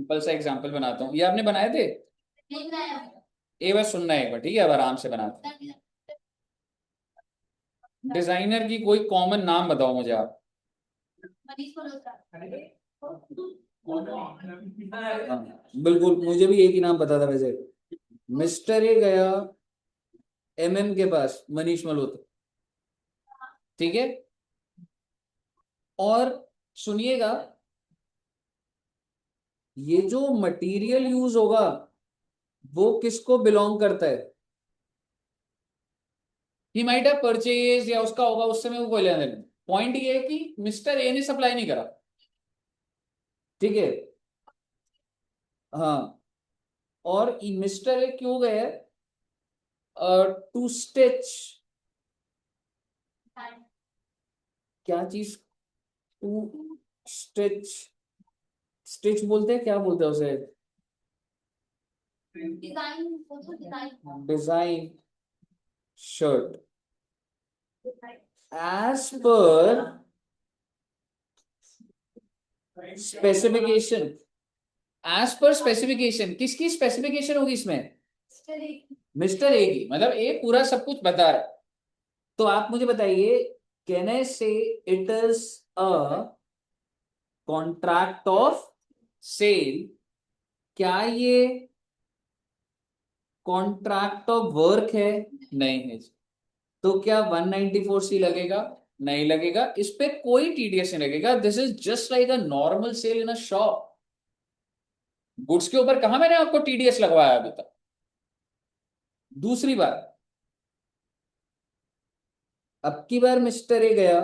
Simple सा example बनाता हूँ। ये आपने बनाए थे? एक बार सुनना है एक बार, ठीक है? अब आराम से बनाते हैं। डिजाइनर की कोई कॉमन नाम बताओ मुझे आप। हाँ, बिल्कुल, मुझे भी एक ही नाम पता था वैसे। मिस्टर ए गया एमएम के पास, मनीष मल्होत्रा, ठीक है? और सुनिएगा, ये जो मटेरियल यूज होगा वो किसको बिलोंग करता है? ही माइट हैव परचेज, या उसका होगा, उससे मैं वो कोई लेना देना। पॉइंट ये है कि मिस्टर ए ने सप्लाई नहीं करा, ठीक है? हाँ, और मिस्टर ए क्यों गए टू स्टिच, क्या चीज? टू स्टिच, स्टिच बोलते हैं, क्या बोलते हैं उसे? Design shirt as per specification. As per specification, किसकी स्पेसिफिकेशन होगी इसमें? मिस्टर ए की, मतलब ए पूरा सब कुछ बता रहा है। तो आप मुझे बताइए, can I say it is a contract of sale? क्या ये कॉन्ट्रैक्ट ऑफ वर्क है? नहीं है। तो क्या 194 सी लगेगा? नहीं लगेगा, इस पे कोई टीडीएस नहीं लगेगा। This is just like a normal sale in a shop. Goods के ऊपर कहां मैंने आपको टीडीएस लगवाया अभी तक? दूसरी बात, अब की बार मिस्टर ए गया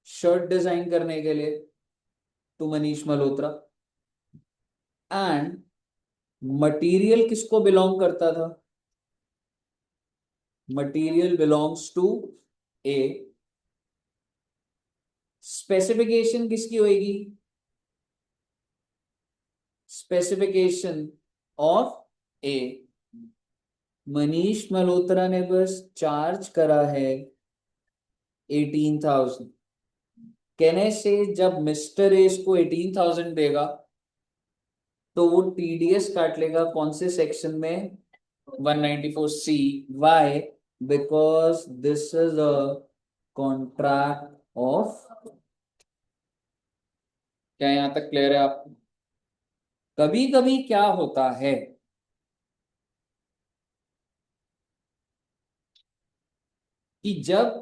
शर्ट डिजाइन करने के लिए to Manish Malhotra, and material किसको बिलोंग करता था? Material belongs to A. Specification किसकी होगी? Specification of A. Manish Malhotra ने बस चार्ज करा है 18,000। कहने से जब मिस्टर ए इसको 18,000 देगा तो वो टीडीएस काट लेगा कौन से सेक्शन में? 194 C. Why? Because this is a contract of. क्या यहां तक क्लियर है आपको? कभी कभी क्या होता है कि जब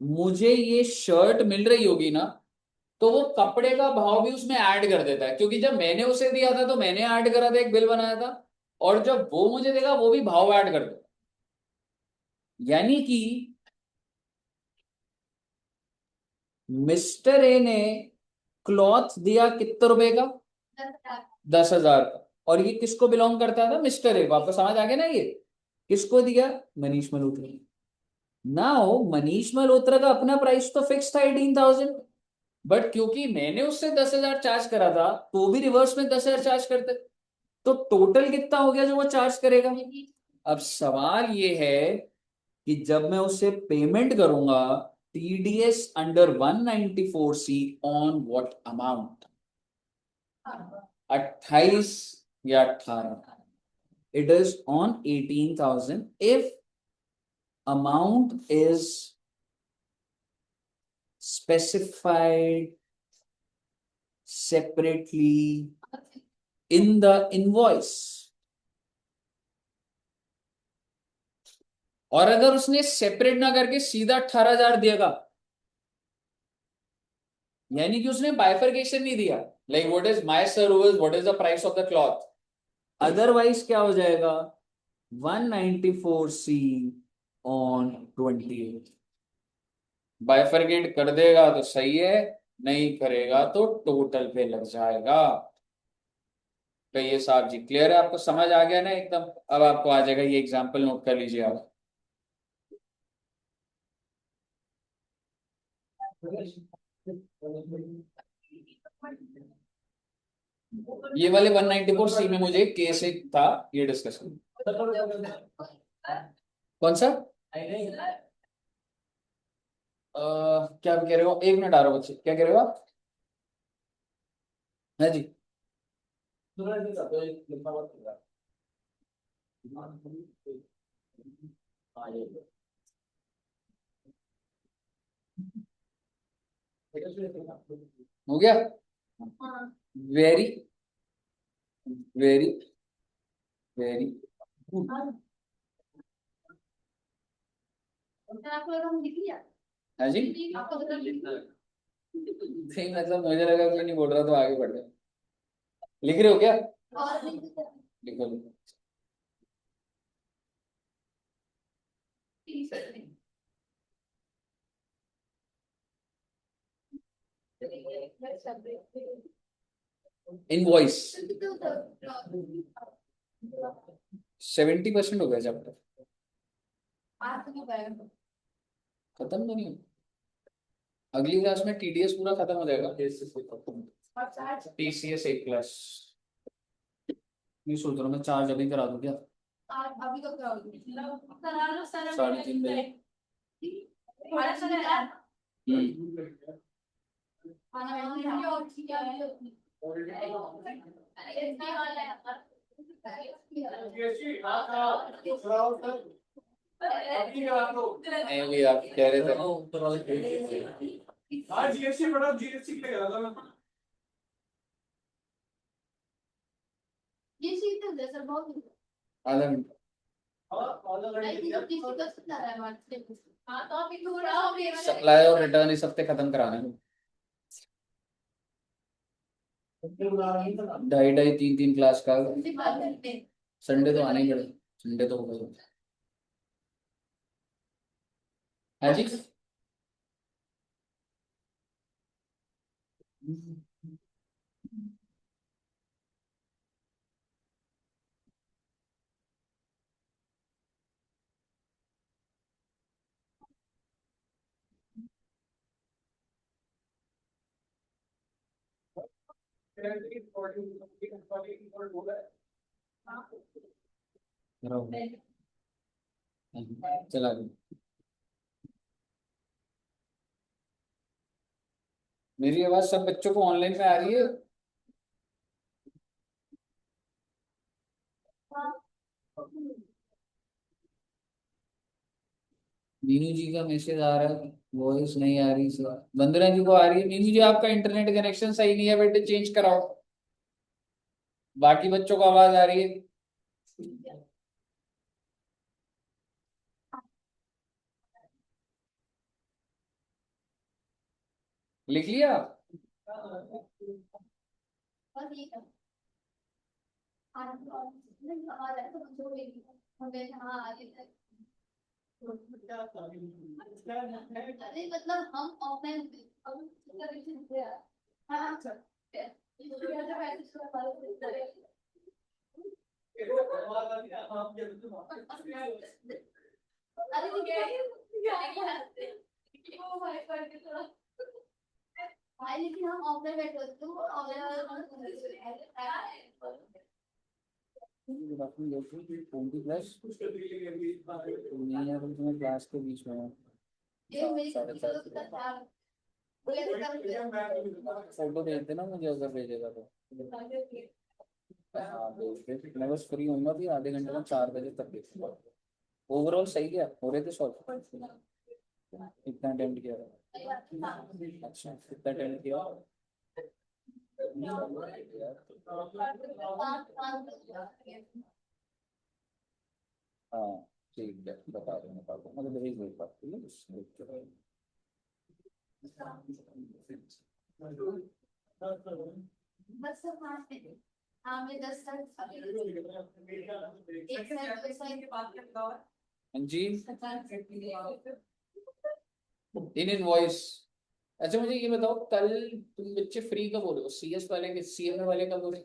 मुझे ये शर्ट मिल रही होगी ना, तो वो कपड़े का भाव भी उसमें ऐड कर देता है, क्योंकि जब मैंने उसे दिया था तो मैंने ऐड करा था, एक बिल बनाया था, और जब वो मुझे देगा वो भी भाव ऐड कर देगा। यानी कि मिस्टर ए ने क्लॉथ दिया कितने रुपए का? 10,000 का। और ये किसको बिलोंग करता था? मिस्टर ए को। आपको समझ आ गया ना? ये किसको दिया? मनीष मल्होत्रा। नाउ मनीष मल्होत्रा का अपना प्राइस तो फिक्स था 18,000, बट क्योंकि मैंने उससे 10,000 चार्ज करा था तो भी रिवर्स में 10,000 चार्ज करते, तो टोटल कितना हो गया जो वो चार्ज करेगा? अब सवाल ये है कि जब मैं उससे पेमेंट करूंगा TDS under 194 C on what amount? 28 या 18? It is on 18,000 if amount is specified separately in the invoice। और अगर उसने सेपरेट ना करके सीधा 18,000 देगा, यानी कि उसने बाइफरकेशन नहीं दिया, like what is my service, what is the price of the cloth, otherwise क्या हो जाएगा? 194 सी ऑन 28। बाइफरकेट कर देगा तो सही है, नहीं करेगा तो टोटल पे लग जाएगा। कहिए साहब जी, क्लियर है? आपको समझ आ गया ना एकदम? अब आपको आ जाएगा, ये एग्जांपल नोट कर लीजिए आप। ये वाले 194 सी में मुझे केस एक था, ये डिस्कस कौन सा? क्या कह रहे हो? एक मिनट आ रहा हो बच्चे, क्या कह रहे हो आप? हाँ जी। हो गया। Very very very good. हाँ जी, नहीं मतलब मुझे लगा कोई नहीं बोल रहा तो आगे बढ़ गया। लिख रहे हो क्या? लिखो लिखो। इनवॉइस 70% हो गया चैप्टर। खत्म तो नहीं हो। अगली क्लास में टीडीएस पूरा खत्म हो जाएगा। टीसीएस एक क्लास। नहीं सोच रहा मैं चार्ज अभी करा दूं क्या? अभी तो कराओगे 3:30 नहीं भी आप कह रहे थे ना ऊपर वाले। हाँ जीएसटी पढ़ा, जीएसटी के लगा था मैं। ये सीट है सर बहुत आधा घंटा। सप्लाई और रिटर्न इस हफ्ते खत्म कराने हैं। 2.5 3 क्लास का। संडे तो आना ही पड़ेगा। संडे तो होगा। हाँ जी। चला गया। मेरी आवाज सब बच्चों को ऑनलाइन में आ रही है? मीनू जी का मैसेज आ रहा है, वॉइस नहीं आ रही सर। वंदना जी को आ रही है। मीनू जी आपका इंटरनेट कनेक्शन सही नहीं है बेटे, चेंज कराओ। बाकी बच्चों को आवाज आ रही है। लिख लिया? अरे मतलब हम ऑफलाइन लेकिन हम ऑफलाइन बैठे होते तो प्लस नहीं है तुम्हें क्लास के बीच में। फोटो भेज देना मुझे अगर भेजेगा तो। हाँ भेज दे, मैं बस फ्री होऊंगा भी आधे घंटे में 4 बजे तक देखूंगा। ओवरऑल सही है, हो रहे थे सॉल्व। कितना अटेम्प्ट किया था? अच्छा कितना अटेम्प्ट किया? हाँ ठीक है बता दूँ मतलब भेज दो एक बार, ठीक है। बस हाँ मैं 10 जी इन इनवॉइस। अच्छा मुझे ये बताओ कल तुम बच्चे फ्री कब हो रहे हो? सीएस वाले के सीएमए वाले कब हो रहे?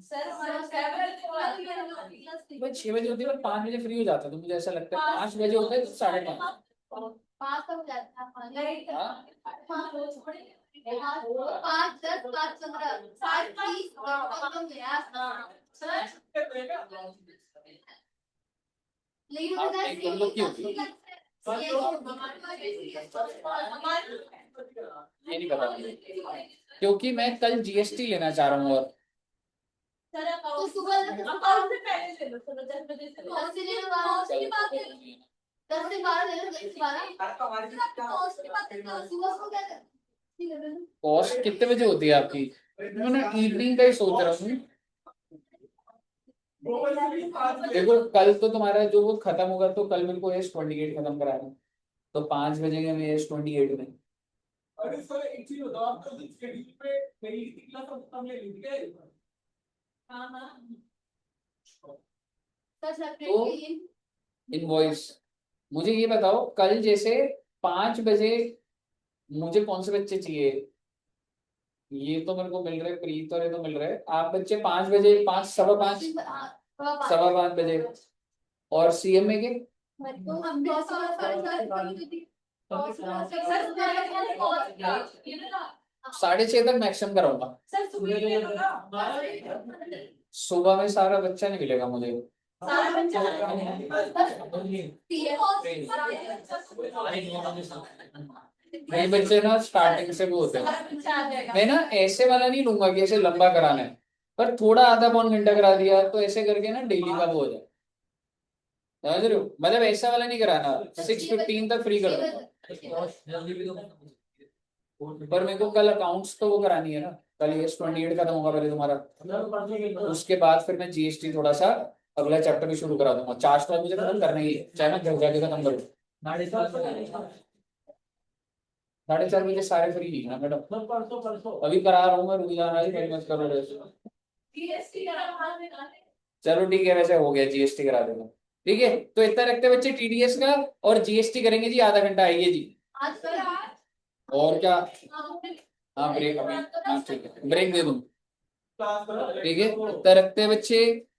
सर भाई 6 बजे होती है पर 5 बजे फ्री हो जाता है तो मुझे ऐसा लगता है 5 बजे होता है तो 5:30। 5 तक हो जाता है। 5:10 5:15 लेकिन तुम लोग क्यों ये नहीं पता क्योंकि मैं कल जीएसटी लेना चाह रहा हूँ और तो सुबह अकाउंट से पहले ले लो, चलो 10 बजे से कौन सी ले लो, कौन सी की बात है, 10 से 12 ले लो, 10 से 12 कौन सी बात है, सुबह को क्या कर, ठीक है ले लो। कॉस्ट कितने बजे होती है आपकी? मैं इवनिंग का ही सोच रहा हूँ। देखो कल तो तुम्हारा जो वो खत्म होगा, तो कल मेरे को S28 खत्म कराना है, तो 5 बजे के मैं S28 में। अरे सर एक चीज बताओ, आप तो शेड्यूल पे मेरी क्लास हम ले लेंगे क्या? हाँ हाँ तो इनवॉइस मुझे ये बताओ, कल जैसे 5 बजे मुझे कौन से बच्चे चाहिए? ये तो मेरे को मिल रहे, प्रीत और ये तो मिल रहे, आप बच्चे 5 बजे, 5 5:15 5:15 बजे। और CMA के सर 6:30 तक मैक्सिमम कराऊंगा। सुबह में सारा बच्चा नहीं मिलेगा मुझे। नहीं बच्चे ना स्टार्टिंग से भी होते हैं। मैं ना ऐसे वाला नहीं लूंगा कि ऐसे लंबा कराना है, पर थोड़ा आधा पौन घंटा करा दिया तो ऐसे करके ना डेली का वो हो जाए, समझ रहे हो? मतलब ऐसा वाला नहीं कराना, 6:15 तक फ्री कर दो। पर मेरे को कल अकाउंट्स तो वो करानी है ना, कल S28 खत्म होगा पहले तुम्हारा, उसके बाद फिर मैं GST थोड़ा सा अगला चैप्टर भी शुरू करा दूंगा। चार्ज तो मुझे खत्म करना ही है, चाहे मैं घर जाके खत्म करूँ। 4:30 बजे सारे फ्री नहीं है ना मैडम, अभी करा रहा हूँ मैं, रुक जाना ही मेरी मत करो वैसे। चलो ठीक है, वैसे हो गया, GST करा देना। ठीक है, तो इतना रखते हैं बच्चे, TDS का और GST करेंगे जी, आधा घंटा आइए जी। और क्या? हाँ ब्रेक अभी, हाँ ठीक है, ब्रेक दे दूँ। ठीक है, इतना रखते हैं बच्चे,